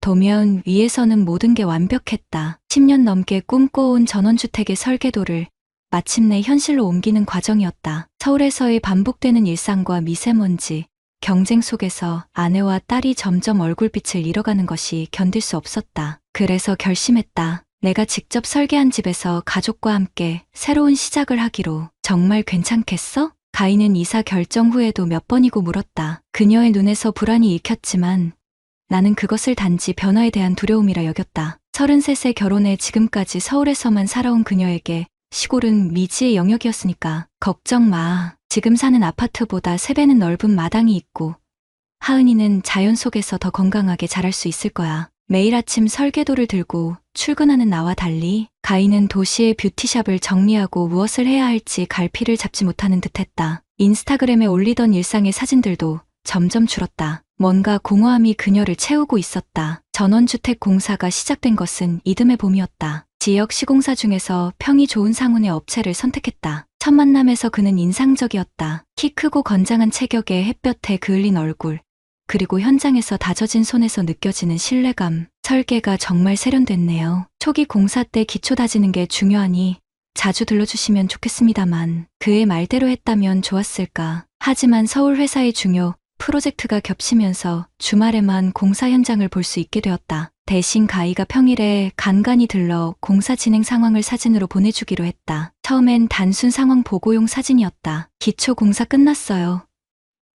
도면 위에서는 모든 게 완벽했다. 10년 넘게 꿈꿔온 전원주택의 설계도를 마침내 현실로 옮기는 과정이었다. 서울에서의 반복되는 일상과 미세먼지, 경쟁 속에서 아내와 딸이 점점 얼굴빛을 잃어가는 것이 견딜 수 없었다. 그래서 결심했다. 내가 직접 설계한 집에서 가족과 함께 새로운 시작을 하기로. 정말 괜찮겠어? 가인은 이사 결정 후에도 몇 번이고 물었다. 그녀의 눈에서 불안이 읽혔지만 나는 그것을 단지 변화에 대한 두려움이라 여겼다. 33세 결혼해 지금까지 서울에서만 살아온 그녀에게 시골은 미지의 영역이었으니까. 걱정 마. 지금 사는 아파트보다 3배는 넓은 마당이 있고 하은이는 자연 속에서 더 건강하게 자랄 수 있을 거야. 매일 아침 설계도를 들고 출근하는 나와 달리 가인은 도시의 뷰티샵을 정리하고 무엇을 해야 할지 갈피를 잡지 못하는 듯했다. 인스타그램에 올리던 일상의 사진들도 점점 줄었다. 뭔가 공허함이 그녀를 채우고 있었다. 전원주택 공사가 시작된 것은 이듬해 봄이었다. 지역 시공사 중에서 평이 좋은 상훈의 업체를 선택했다. 첫 만남에서 그는 인상적이었다. 키 크고 건장한 체격에 햇볕에 그을린 얼굴, 그리고 현장에서 다져진 손에서 느껴지는 신뢰감. 설계가 정말 세련됐네요. 초기 공사 때 기초 다지는 게 중요하니 자주 들러주시면 좋겠습니다만. 그의 말대로 했다면 좋았을까. 하지만 서울 회사의 중요 프로젝트가 겹치면서 주말에만 공사 현장을 볼 수 있게 되었다. 대신 가희가 평일에 간간히 들러 공사 진행 상황을 사진으로 보내주기로 했다. 처음엔 단순 상황 보고용 사진이었다. 기초 공사 끝났어요.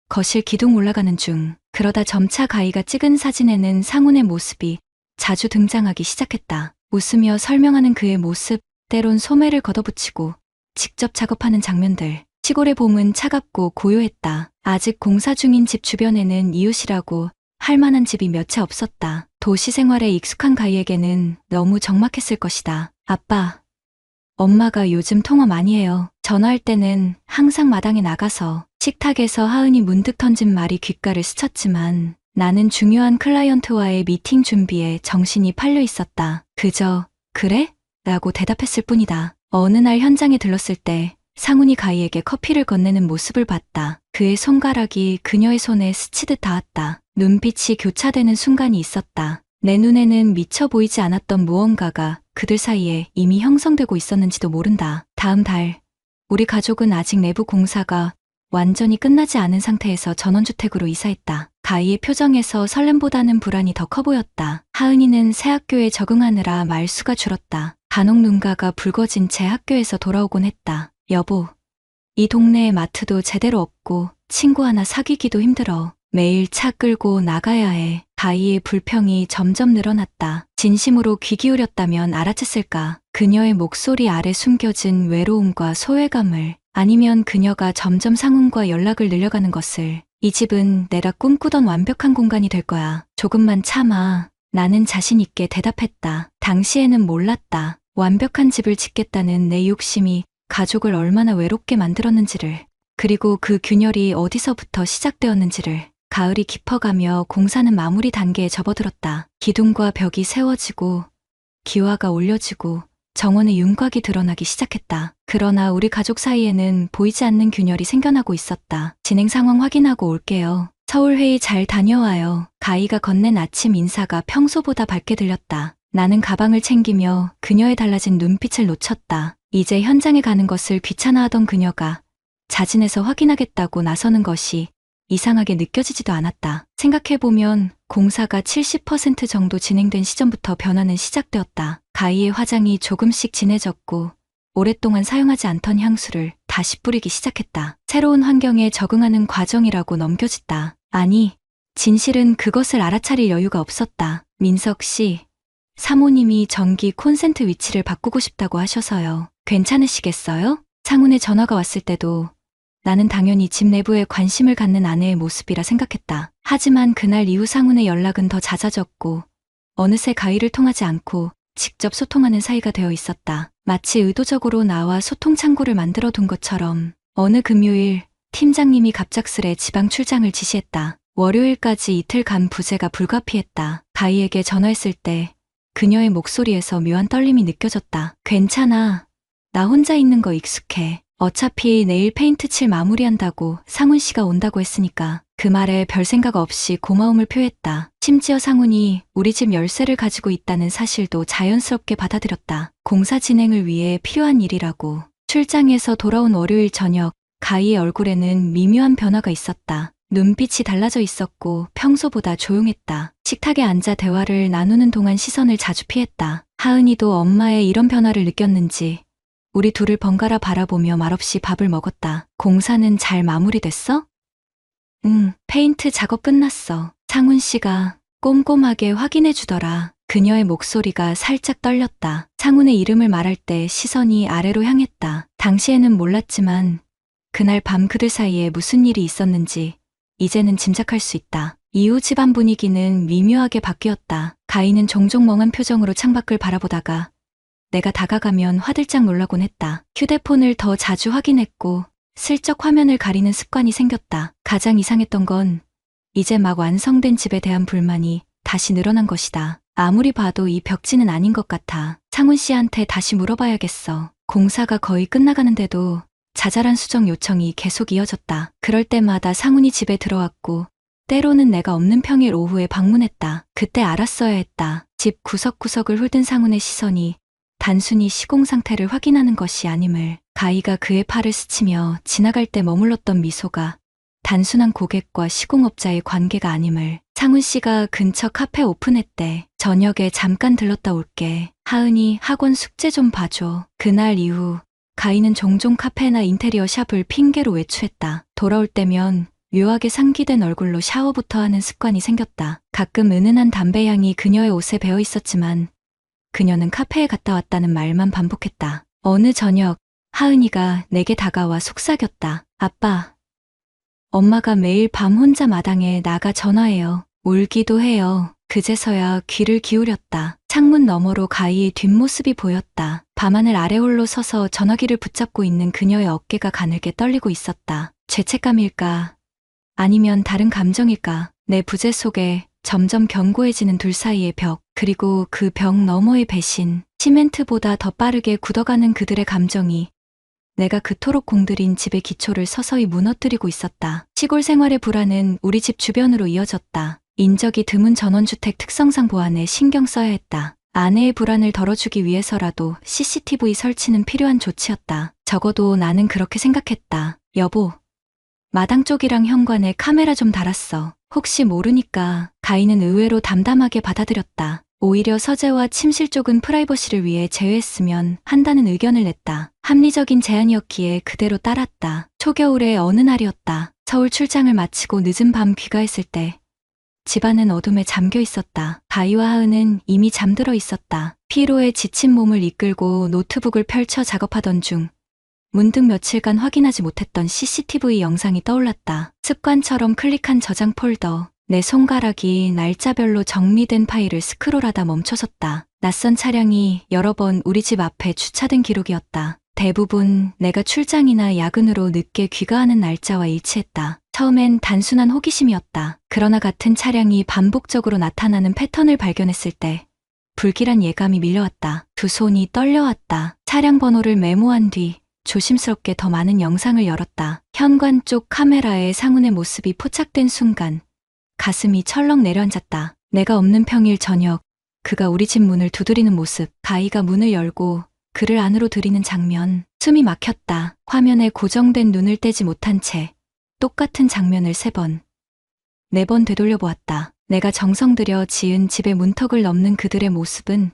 거실 기둥 올라가는 중. 그러다 점차 가희가 찍은 사진에는 상훈의 모습이 자주 등장하기 시작했다. 웃으며 설명하는 그의 모습, 때론 소매를 걷어붙이고 직접 작업하는 장면들. 시골의 봄은 차갑고 고요했다. 아직 공사 중인 집 주변에는 이웃이라고 할 만한 집이 몇 채 없었다. 도시 생활에 익숙한 가희에게는 너무 적막했을 것이다. 아빠, 엄마가 요즘 통화 많이 해요. 전화할 때는 항상 마당에 나가서. 식탁에서 하은이 문득 던진 말이 귓가를 스쳤지만 나는 중요한 클라이언트와의 미팅 준비에 정신이 팔려 있었다. 그저 그래? 라고 대답했을 뿐이다. 어느 날 현장에 들렀을 때 상훈이 가희에게 커피를 건네는 모습을 봤다. 그의 손가락이 그녀의 손에 스치듯 닿았다. 눈빛이 교차되는 순간이 있었다. 내 눈에는 미쳐 보이지 않았던 무언가가 그들 사이에 이미 형성되고 있었는지도 모른다. 다음 달, 우리 가족은 아직 내부 공사가 완전히 끝나지 않은 상태에서 전원주택으로 이사했다. 가희의 표정에서 설렘보다는 불안이 더 커 보였다. 하은이는 새 학교에 적응하느라 말수가 줄었다. 간혹 눈가가 붉어진 채 학교에서 돌아오곤 했다. 여보, 이 동네에 마트도 제대로 없고 친구 하나 사귀기도 힘들어. 매일 차 끌고 나가야 해. 가희의 불평이 점점 늘어났다. 진심으로 귀 기울였다면 알아챘을까. 그녀의 목소리 아래 숨겨진 외로움과 소외감을. 아니면 그녀가 점점 상훈과 연락을 늘려가는 것을. 이 집은 내가 꿈꾸던 완벽한 공간이 될 거야. 조금만 참아. 나는 자신 있게 대답했다. 당시에는 몰랐다. 완벽한 집을 짓겠다는 내 욕심이 가족을 얼마나 외롭게 만들었는지를. 그리고 그 균열이 어디서부터 시작되었는지를. 가을이 깊어가며 공사는 마무리 단계에 접어들었다. 기둥과 벽이 세워지고 기와가 올려지고 정원의 윤곽이 드러나기 시작했다. 그러나 우리 가족 사이에는 보이지 않는 균열이 생겨나고 있었다. 진행 상황 확인하고 올게요. 서울 회의 잘 다녀와요. 가희가 건넨 아침 인사가 평소보다 밝게 들렸다. 나는 가방을 챙기며 그녀의 달라진 눈빛을 놓쳤다. 이제 현장에 가는 것을 귀찮아하던 그녀가 자진해서 확인하겠다고 나서는 것이 이상하게 느껴지지도 않았다. 생각해보면 공사가 70% 정도 진행된 시점부터 변화는 시작되었다. 가희의 화장이 조금씩 진해졌고 오랫동안 사용하지 않던 향수를 다시 뿌리기 시작했다. 새로운 환경에 적응하는 과정이라고 넘겨졌다. 아니, 진실은 그것을 알아차릴 여유가 없었다. 민석 씨, 사모님이 전기 콘센트 위치를 바꾸고 싶다고 하셔서요. 괜찮으시겠어요? 상훈의 전화가 왔을 때도 나는 당연히 집 내부에 관심을 갖는 아내의 모습이라 생각했다. 하지만 그날 이후 상훈의 연락은 더 잦아졌고 어느새 가희를 통하지 않고 직접 소통하는 사이가 되어 있었다. 마치 의도적으로 나와 소통 창구를 만들어 둔 것처럼. 어느 금요일 팀장님이 갑작스레 지방 출장을 지시했다. 월요일까지 이틀간 부재가 불가피했다. 가희에게 전화했을 때 그녀의 목소리에서 묘한 떨림이 느껴졌다. 괜찮아. 나 혼자 있는 거 익숙해. 어차피 내일 페인트 칠 마무리한다고 상훈 씨가 온다고 했으니까. 그 말에 별 생각 없이 고마움을 표했다. 심지어 상훈이 우리 집 열쇠를 가지고 있다는 사실도 자연스럽게 받아들였다. 공사 진행을 위해 필요한 일이라고. 출장에서 돌아온 월요일 저녁, 가희의 얼굴에는 미묘한 변화가 있었다. 눈빛이 달라져 있었고 평소보다 조용했다. 식탁에 앉아 대화를 나누는 동안 시선을 자주 피했다. 하은이도 엄마의 이런 변화를 느꼈는지 우리 둘을 번갈아 바라보며 말없이 밥을 먹었다. 공사는 잘 마무리됐어? 응, 페인트 작업 끝났어. 상훈 씨가 꼼꼼하게 확인해 주더라. 그녀의 목소리가 살짝 떨렸다. 상훈의 이름을 말할 때 시선이 아래로 향했다. 당시에는 몰랐지만 그날 밤 그들 사이에 무슨 일이 있었는지 이제는 짐작할 수 있다. 이후 집안 분위기는 미묘하게 바뀌었다. 가희는 종종 멍한 표정으로 창밖을 바라보다가 내가 다가가면 화들짝 놀라곤 했다. 휴대폰을 더 자주 확인했고 슬쩍 화면을 가리는 습관이 생겼다. 가장 이상했던 건 이제 막 완성된 집에 대한 불만이 다시 늘어난 것이다. 아무리 봐도 이 벽지는 아닌 것 같아. 상훈 씨한테 다시 물어봐야겠어. 공사가 거의 끝나가는데도 자잘한 수정 요청이 계속 이어졌다. 그럴 때마다 상훈이 집에 들어왔고 때로는 내가 없는 평일 오후에 방문했다. 그때 알았어야 했다. 집 구석구석을 훑은 상훈의 시선이 단순히 시공 상태를 확인하는 것이 아님을. 가희가 그의 팔을 스치며 지나갈 때 머물렀던 미소가 단순한 고객과 시공업자의 관계가 아님을. 상훈 씨가 근처 카페 오픈했대. 저녁에 잠깐 들렀다 올게. 하은이 학원 숙제 좀 봐줘. 그날 이후 가희는 종종 카페나 인테리어 샵을 핑계로 외출했다. 돌아올 때면 묘하게 상기된 얼굴로 샤워부터 하는 습관이 생겼다. 가끔 은은한 담배 향이 그녀의 옷에 배어 있었지만 그녀는 카페에 갔다 왔다는 말만 반복했다. 어느 저녁 하은이가 내게 다가와 속삭였다. 아빠, 엄마가 매일 밤 혼자 마당에 나가 전화해요. 울기도 해요. 그제서야 귀를 기울였다. 창문 너머로 가희의 뒷모습이 보였다. 밤하늘 아래 홀로 서서 전화기를 붙잡고 있는 그녀의 어깨가 가늘게 떨리고 있었다. 죄책감일까? 아니면 다른 감정일까? 내 부재 속에 점점 견고해지는 둘 사이의 벽, 그리고 그 벽 너머의 배신, 시멘트보다 더 빠르게 굳어가는 그들의 감정이 내가 그토록 공들인 집의 기초를 서서히 무너뜨리고 있었다. 시골 생활의 불안은 우리 집 주변으로 이어졌다. 인적이 드문 전원주택 특성상 보안에 신경 써야 했다. 아내의 불안을 덜어주기 위해서라도 CCTV 설치는 필요한 조치였다. 적어도 나는 그렇게 생각했다. 여보, 마당 쪽이랑 현관에 카메라 좀 달았어. 혹시 모르니까. 가희는 의외로 담담하게 받아들였다. 오히려 서재와 침실 쪽은 프라이버시를 위해 제외했으면 한다는 의견을 냈다. 합리적인 제안이었기에 그대로 따랐다. 초겨울의 어느 날이었다. 서울 출장을 마치고 늦은 밤 귀가했을 때 집안은 어둠에 잠겨 있었다. 가희와 하은은 이미 잠들어 있었다. 피로에 지친 몸을 이끌고 노트북을 펼쳐 작업하던 중 문득 며칠간 확인하지 못했던 CCTV 영상이 떠올랐다. 습관처럼 클릭한 저장 폴더. 내 손가락이 날짜별로 정리된 파일을 스크롤하다 멈춰섰다. 낯선 차량이 여러 번 우리 집 앞에 주차된 기록이었다. 대부분 내가 출장이나 야근으로 늦게 귀가하는 날짜와 일치했다. 처음엔 단순한 호기심이었다. 그러나 같은 차량이 반복적으로 나타나는 패턴을 발견했을 때 불길한 예감이 밀려왔다. 두 손이 떨려왔다. 차량 번호를 메모한 뒤 조심스럽게 더 많은 영상을 열었다. 현관 쪽 카메라에 상훈의 모습이 포착된 순간 가슴이 철렁 내려앉았다. 내가 없는 평일 저녁, 그가 우리 집 문을 두드리는 모습, 가희가 문을 열고 그를 안으로 들이는 장면. 숨이 막혔다. 화면에 고정된 눈을 떼지 못한 채 똑같은 장면을 3번, 4번 되돌려 보았다. 내가 정성 들여 지은 집의 문턱을 넘는 그들의 모습은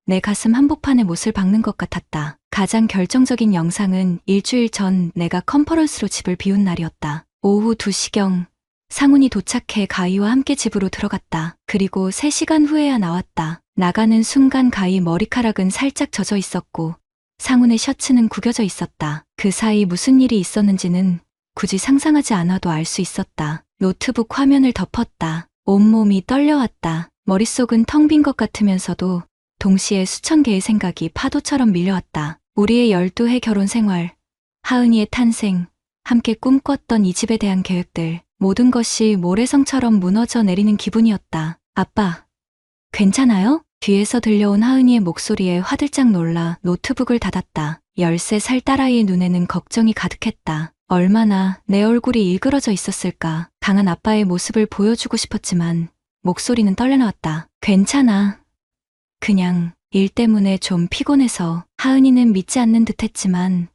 내 가슴 한복판에 못을 박는 것 같았다. 가장 결정적인 영상은 일주일 전 내가 컨퍼런스로 집을 비운 날이었다. 오후 2시경 상훈이 도착해 가희와 함께 집으로 들어갔다. 그리고 3시간 후에야 나왔다. 나가는 순간 가희 머리카락은 살짝 젖어 있었고 상훈의 셔츠는 구겨져 있었다. 그 사이 무슨 일이 있었는지는 굳이 상상하지 않아도 알 수 있었다. 노트북 화면을 덮었다. 온몸이 떨려왔다. 머릿속은 텅 빈 것 같으면서도 동시에 수천 개의 생각이 파도처럼 밀려왔다. 우리의 12해 결혼 생활, 하은이의 탄생, 함께 꿈꿨던 이 집에 대한 계획들, 모든 것이 모래성처럼 무너져 내리는 기분이었다. 아빠, 괜찮아요? 뒤에서 들려온 하은이의 목소리에 화들짝 놀라 노트북을 닫았다. 13살 딸아이의 눈에는 걱정이 가득했다. 얼마나 내 얼굴이 일그러져 있었을까. 강한 아빠의 모습을 보여주고 싶었지만 목소리는 떨려나왔다. 괜찮아. 그냥 일 때문에 좀 피곤해서. 하은이는 믿지 않는 듯 했지만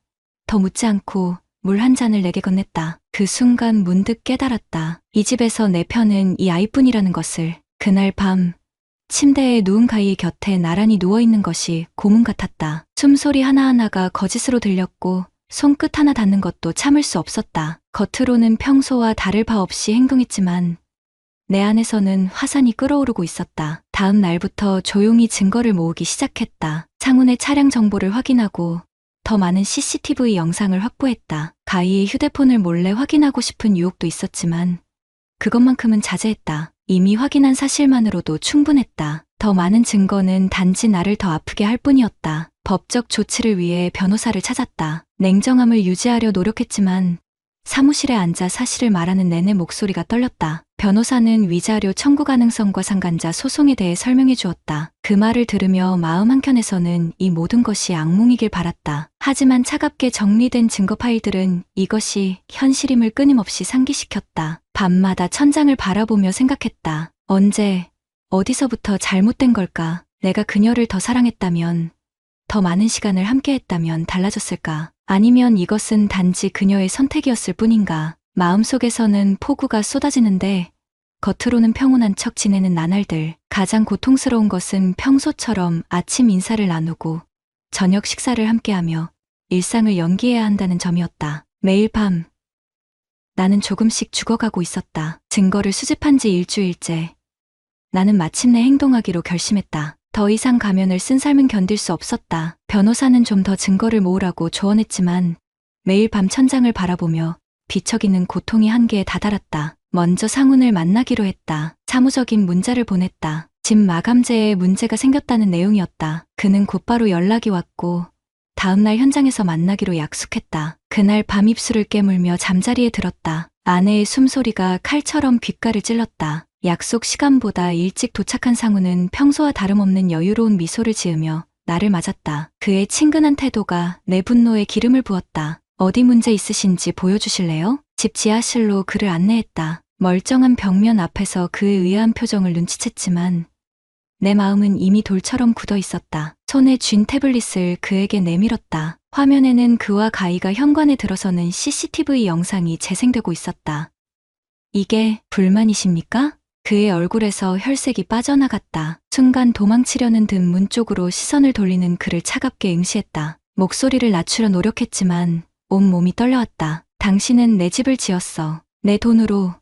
더 묻지 않고 물 한 잔을 내게 건넸다. 그 순간 문득 깨달았다. 이 집에서 내 편은 이 아이뿐이라는 것을. 그날 밤 침대에 누운 가희 곁에 나란히 누워있는 것이 고문 같았다. 숨소리 하나하나가 거짓으로 들렸고 손끝 하나 닿는 것도 참을 수 없었다. 겉으로는 평소와 다를 바 없이 행동했지만 내 안에서는 화산이 끓어오르고 있었다. 다음 날부터 조용히 증거를 모으기 시작했다. 창훈의 차량 정보를 확인하고 더 많은 CCTV 영상을 확보했다. 가희의 휴대폰을 몰래 확인하고 싶은 유혹도 있었지만 그것만큼은 자제했다. 이미 확인한 사실만으로도 충분했다. 더 많은 증거는 단지 나를 더 아프게 할 뿐이었다. 법적 조치를 위해 변호사를 찾았다. 냉정함을 유지하려 노력했지만 사무실에 앉아 사실을 말하는 내내 목소리가 떨렸다. 변호사는 위자료 청구 가능성과 상간자 소송에 대해 설명해 주었다. 그 말을 들으며 마음 한켠에서는 이 모든 것이 악몽이길 바랐다. 하지만 차갑게 정리된 증거 파일들은 이것이 현실임을 끊임없이 상기시켰다. 밤마다 천장을 바라보며 생각했다. 언제, 어디서부터 잘못된 걸까? 내가 그녀를 더 사랑했다면, 더 많은 시간을 함께했다면 달라졌을까? 아니면 이것은 단지 그녀의 선택이었을 뿐인가? 마음속에서는 폭우가 쏟아지는데 겉으로는 평온한 척 지내는 나날들. 가장 고통스러운 것은 평소처럼 아침 인사를 나누고 저녁 식사를 함께하며 일상을 연기해야 한다는 점이었다. 매일 밤 나는 조금씩 죽어가고 있었다. 증거를 수집한 지 일주일째. 나는 마침내 행동하기로 결심했다. 더 이상 가면을 쓴 삶은 견딜 수 없었다. 변호사는 좀 더 증거를 모으라고 조언했지만 매일 밤 천장을 바라보며 뒤척이는 고통이 한계에 다다랐다. 먼저 상훈을 만나기로 했다. 사무적인 문자를 보냈다. 집 마감재에 문제가 생겼다는 내용이었다. 그는 곧바로 연락이 왔고 다음날 현장에서 만나기로 약속했다. 그날 밤 입술을 깨물며 잠자리에 들었다. 아내의 숨소리가 칼처럼 귓가를 찔렀다. 약속 시간보다 일찍 도착한 상훈은 평소와 다름없는 여유로운 미소를 지으며 나를 맞았다. 그의 친근한 태도가 내 분노에 기름을 부었다. 어디 문제 있으신지 보여주실래요? 집 지하실로 그를 안내했다. 멀쩡한 벽면 앞에서 그의 의아한 표정을 눈치챘지만 내 마음은 이미 돌처럼 굳어 있었다. 손에 쥔 태블릿을 그에게 내밀었다. 화면에는 그와 가희가 현관에 들어서는 CCTV 영상이 재생되고 있었다. 이게 불만이십니까? 그의 얼굴에서 혈색이 빠져나갔다. 순간 도망치려는 듯 문 쪽으로 시선을 돌리는 그를 차갑게 응시했다. 목소리를 낮추려 노력했지만 온몸이 떨려왔다. 당신은 내 집을 지었어. 내 돈으로.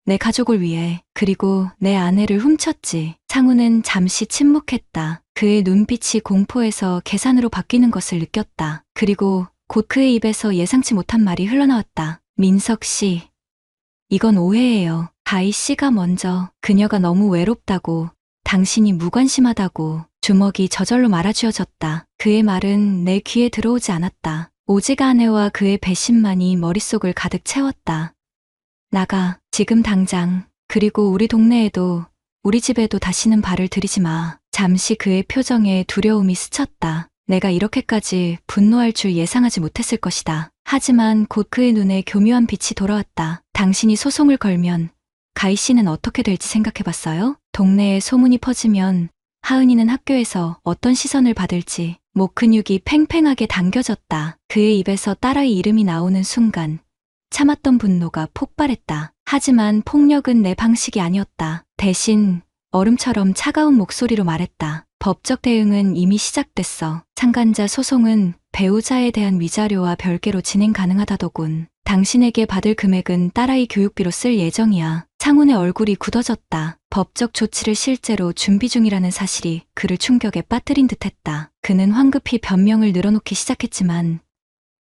내 가족을 위해. 그리고 내 아내를 훔쳤지. 상훈은 잠시 침묵했다. 그의 눈빛이 공포에서 계산으로 바뀌는 것을 느꼈다. 그리고 곧 그의 입에서 예상치 못한 말이 흘러나왔다. 민석 씨. 이건 오해예요. 가희 씨가 먼저. 그녀가 너무 외롭다고, 당신이 무관심하다고 주먹이 저절로 말아쥐어졌다. 그의 말은 내 귀에 들어오지 않았다. 오직 아내와 그의 배신만이 머릿속을 가득 채웠다. 나가, 지금 당장. 그리고 우리 동네에도, 우리 집에도 다시는 발을 들이지 마. 잠시 그의 표정에 두려움이 스쳤다. 내가 이렇게까지 분노할 줄 예상하지 못했을 것이다. 하지만 곧 그의 눈에 교묘한 빛이 돌아왔다. 당신이 소송을 걸면 가희 씨는 어떻게 될지 생각해봤어요? 동네에 소문이 퍼지면 하은이는 학교에서 어떤 시선을 받을지. 목 근육이 팽팽하게 당겨졌다. 그의 입에서 딸아이 이름이 나오는 순간 참았던 분노가 폭발했다. 하지만 폭력은 내 방식이 아니었다. 대신 얼음처럼 차가운 목소리로 말했다. 법적 대응은 이미 시작됐어. 상간자 소송은 배우자에 대한 위자료와 별개로 진행 가능하다더군. 당신에게 받을 금액은 딸아이 교육비로 쓸 예정이야. 상훈의 얼굴이 굳어졌다. 법적 조치를 실제로 준비 중이라는 사실이 그를 충격에 빠뜨린 듯했다. 그는 황급히 변명을 늘어놓기 시작했지만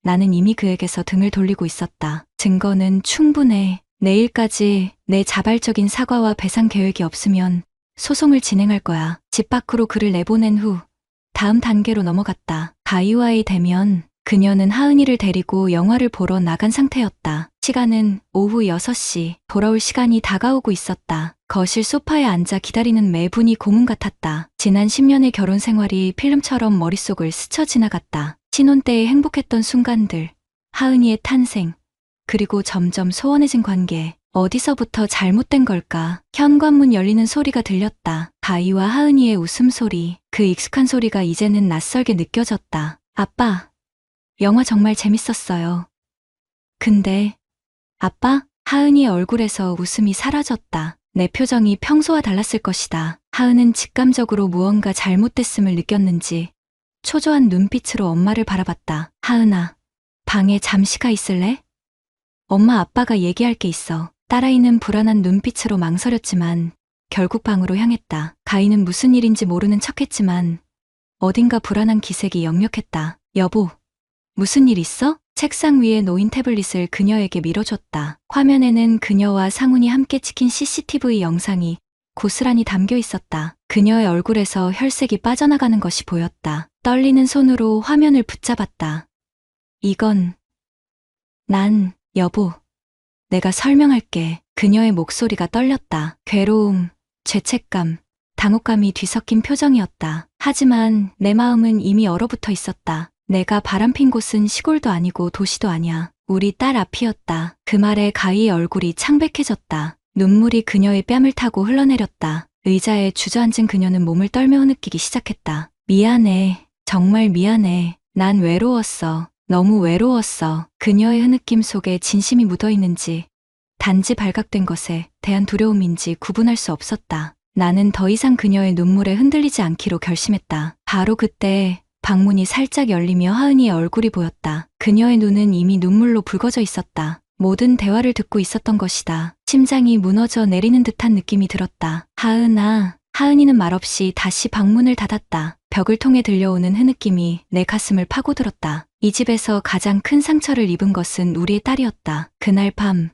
나는 이미 그에게서 등을 돌리고 있었다. 증거는 충분해. 내일까지 내 자발적인 사과와 배상 계획이 없으면 소송을 진행할 거야. 집 밖으로 그를 내보낸 후 다음 단계로 넘어갔다. 가희와의 대면. 그녀는 하은이를 데리고 영화를 보러 나간 상태였다. 시간은 오후 6시. 돌아올 시간이 다가오고 있었다. 거실 소파에 앉아 기다리는 매분이 고문 같았다. 지난 10년의 결혼 생활이 필름처럼 머릿속을 스쳐 지나갔다. 신혼 때의 행복했던 순간들, 하은이의 탄생, 그리고 점점 소원해진 관계. 어디서부터 잘못된 걸까? 현관문 열리는 소리가 들렸다. 가희와 하은이의 웃음소리, 그 익숙한 소리가 이제는 낯설게 느껴졌다. 아빠, 영화 정말 재밌었어요. 근데, 아빠? 하은이의 얼굴에서 웃음이 사라졌다. 내 표정이 평소와 달랐을 것이다. 하은은 직감적으로 무언가 잘못됐음을 느꼈는지 초조한 눈빛으로 엄마를 바라봤다. 하은아, 방에 잠시 가 있을래? 엄마 아빠가 얘기할 게 있어. 딸아이는 불안한 눈빛으로 망설였지만 결국 방으로 향했다. 가희는 무슨 일인지 모르는 척했지만 어딘가 불안한 기색이 역력했다. 여보, 무슨 일 있어? 책상 위에 놓인 태블릿을 그녀에게 밀어줬다. 화면에는 그녀와 상훈이 함께 찍힌 CCTV 영상이 고스란히 담겨 있었다. 그녀의 얼굴에서 혈색이 빠져나가는 것이 보였다. 떨리는 손으로 화면을 붙잡았다. 이건 여보, 내가 설명할게. 그녀의 목소리가 떨렸다. 괴로움, 죄책감, 당혹감이 뒤섞인 표정이었다. 하지만 내 마음은 이미 얼어붙어 있었다. 내가 바람핀 곳은 시골도 아니고 도시도 아니야. 우리 딸 앞이었다. 그 말에 가희의 얼굴이 창백해졌다. 눈물이 그녀의 뺨을 타고 흘러내렸다. 의자에 주저앉은 그녀는 몸을 떨며 흐느끼기 시작했다. 미안해. 정말 미안해. 난 외로웠어. 너무 외로웠어. 그녀의 흐느낌 속에 진심이 묻어있는지 단지 발각된 것에 대한 두려움인지 구분할 수 없었다. 나는 더 이상 그녀의 눈물에 흔들리지 않기로 결심했다. 바로 그때 방문이 살짝 열리며 하은이의 얼굴이 보였다. 그녀의 눈은 이미 눈물로 붉어져 있었다. 모든 대화를 듣고 있었던 것이다. 심장이 무너져 내리는 듯한 느낌이 들었다. 하은아. 하은이는 말없이 다시 방문을 닫았다. 벽을 통해 들려오는 흐느낌이 내 가슴을 파고들었다. 이 집에서 가장 큰 상처를 입은 것은 우리의 딸이었다. 그날 밤,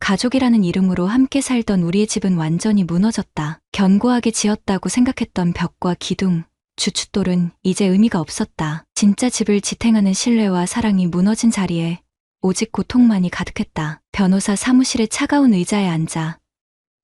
가족이라는 이름으로 함께 살던 우리의 집은 완전히 무너졌다. 견고하게 지었다고 생각했던 벽과 기둥, 주춧돌은 이제 의미가 없었다. 진짜 집을 지탱하는 신뢰와 사랑이 무너진 자리에 오직 고통만이 가득했다. 변호사 사무실의 차가운 의자에 앉아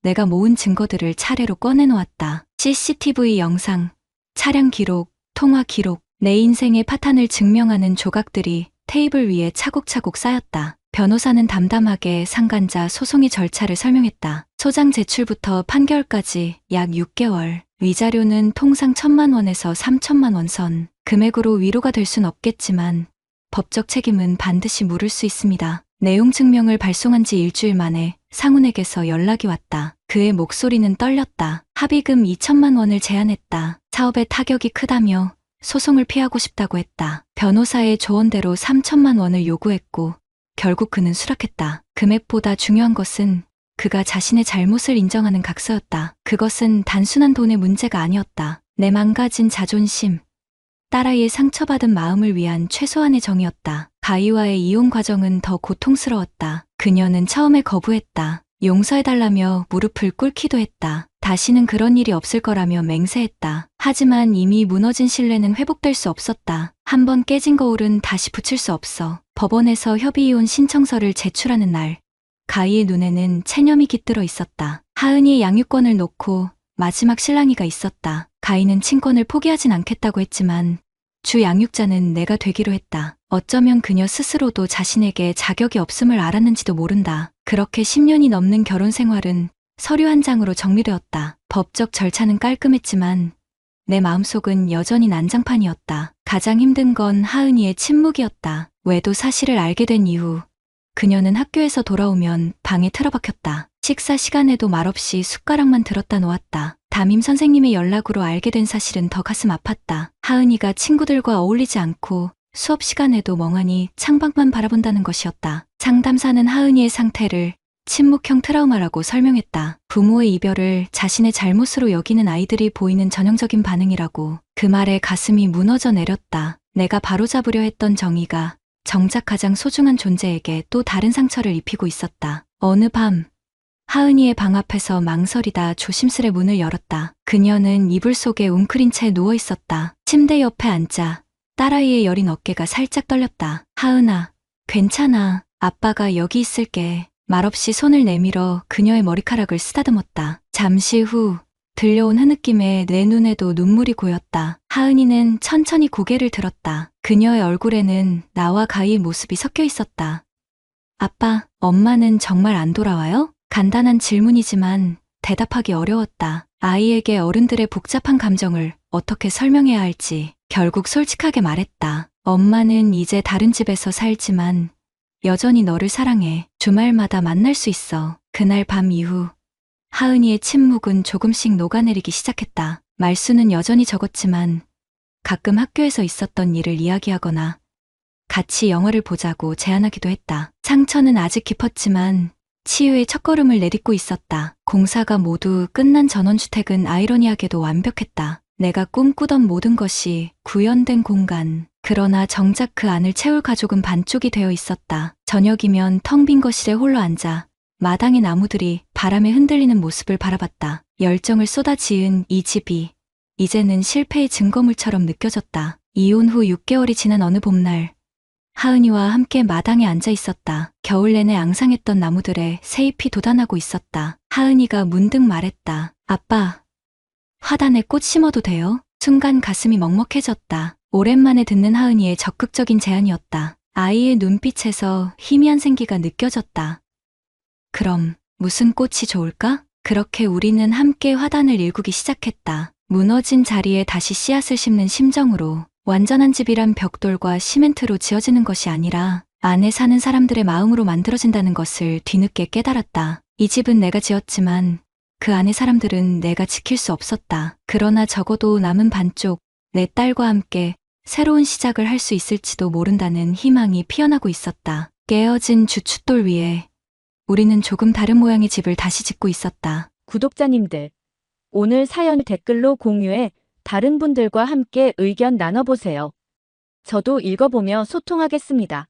내가 모은 증거들을 차례로 꺼내놓았다. CCTV 영상, 차량 기록, 통화 기록, 내 인생의 파탄을 증명하는 조각들이 테이블 위에 차곡차곡 쌓였다. 변호사는 담담하게 상간자 소송의 절차를 설명했다. 소장 제출부터 판결까지 약 6개월. 위자료는 통상 1,000만 원에서 3,000만 원 선. 금액으로 위로가 될 순 없겠지만 법적 책임은 반드시 물을 수 있습니다. 내용 증명을 발송한 지 일주일 만에 상훈에게서 연락이 왔다. 그의 목소리는 떨렸다. 합의금 2,000만 원을 제안했다. 사업에 타격이 크다며 소송을 피하고 싶다고 했다. 변호사의 조언대로 3,000만 원을 요구했고 결국 그는 수락했다. 금액보다 중요한 것은 그가 자신의 잘못을 인정하는 각서였다. 그것은 단순한 돈의 문제가 아니었다. 내 망가진 자존심, 딸아이의 상처받은 마음을 위한 최소한의 정이었다. 가희와의 이혼 과정은 더 고통스러웠다. 그녀는 처음에 거부했다. 용서해달라며 무릎을 꿇기도 했다. 다시는 그런 일이 없을 거라며 맹세했다. 하지만 이미 무너진 신뢰는 회복될 수 없었다. 한번 깨진 거울은 다시 붙일 수 없어. 법원에서 협의이혼 신청서를 제출하는 날, 가희의 눈에는 체념이 깃들어 있었다. 하은이의 양육권을 놓고 마지막 실랑이가 있었다. 가희는 친권을 포기하진 않겠다고 했지만 주 양육자는 내가 되기로 했다. 어쩌면 그녀 스스로도 자신에게 자격이 없음을 알았는지도 모른다. 그렇게 10년이 넘는 결혼 생활은 서류 한 장으로 정리되었다. 법적 절차는 깔끔했지만 내 마음속은 여전히 난장판이었다. 가장 힘든 건 하은이의 침묵이었다. 외도 사실을 알게 된 이후 그녀는 학교에서 돌아오면 방에 틀어박혔다. 식사 시간에도 말없이 숟가락만 들었다 놓았다. 담임 선생님의 연락으로 알게 된 사실은 더 가슴 아팠다. 하은이가 친구들과 어울리지 않고 수업 시간에도 멍하니 창밖만 바라본다는 것이었다. 상담사는 하은이의 상태를 침묵형 트라우마라고 설명했다. 부모의 이별을 자신의 잘못으로 여기는 아이들이 보이는 전형적인 반응이라고. 그 말에 가슴이 무너져 내렸다. 내가 바로잡으려 했던 정의가 정작 가장 소중한 존재에게 또 다른 상처를 입히고 있었다. 어느 밤, 하은이의 방 앞에서 망설이다 조심스레 문을 열었다. 그녀는 이불 속에 웅크린 채 누워 있었다. 침대 옆에 앉아 딸아이의 여린 어깨가 살짝 떨렸다. 하은아, 괜찮아. 아빠가 여기 있을게. 말없이 손을 내밀어 그녀의 머리카락을 쓰다듬었다. 잠시 후 들려온 흐느낌에 내 눈에도 눈물이 고였다. 하은이는 천천히 고개를 들었다. 그녀의 얼굴에는 나와 가희의 모습이 섞여 있었다. 아빠, 엄마는 정말 안 돌아와요? 간단한 질문이지만 대답하기 어려웠다. 아이에게 어른들의 복잡한 감정을 어떻게 설명해야 할지 결국 솔직하게 말했다. 엄마는 이제 다른 집에서 살지만 여전히 너를 사랑해. 주말마다 만날 수 있어. 그날 밤 이후 하은이의 침묵은 조금씩 녹아내리기 시작했다. 말수는 여전히 적었지만 가끔 학교에서 있었던 일을 이야기하거나 같이 영화를 보자고 제안하기도 했다. 상처는 아직 깊었지만 치유의 첫걸음을 내딛고 있었다. 공사가 모두 끝난 전원주택은 아이러니하게도 완벽했다. 내가 꿈꾸던 모든 것이 구현된 공간. 그러나 정작 그 안을 채울 가족은 반쪽이 되어 있었다. 저녁이면 텅 빈 거실에 홀로 앉아 마당의 나무들이 바람에 흔들리는 모습을 바라봤다. 열정을 쏟아지은 이 집이 이제는 실패의 증거물처럼 느껴졌다. 이혼 후 6개월이 지난 어느 봄날 하은이와 함께 마당에 앉아 있었다. 겨울 내내 앙상했던 나무들에 새잎이 돋아나고 있었다. 하은이가 문득 말했다. 아빠, 화단에 꽃 심어도 돼요? 순간 가슴이 먹먹해졌다. 오랜만에 듣는 하은이의 적극적인 제안이었다. 아이의 눈빛에서 희미한 생기가 느껴졌다. 그럼 무슨 꽃이 좋을까? 그렇게 우리는 함께 화단을 일구기 시작했다. 무너진 자리에 다시 씨앗을 심는 심정으로. 완전한 집이란 벽돌과 시멘트로 지어지는 것이 아니라 안에 사는 사람들의 마음으로 만들어진다는 것을 뒤늦게 깨달았다. 이 집은 내가 지었지만 그 안의 사람들은 내가 지킬 수 없었다. 그러나 적어도 남은 반쪽, 내 딸과 함께 새로운 시작을 할 수 있을지도 모른다는 희망이 피어나고 있었다. 깨어진 주춧돌 위에 우리는 조금 다른 모양의 집을 다시 짓고 있었다. 구독자님들, 오늘 사연 댓글로 공유해 다른 분들과 함께 의견 나눠보세요. 저도 읽어보며 소통하겠습니다.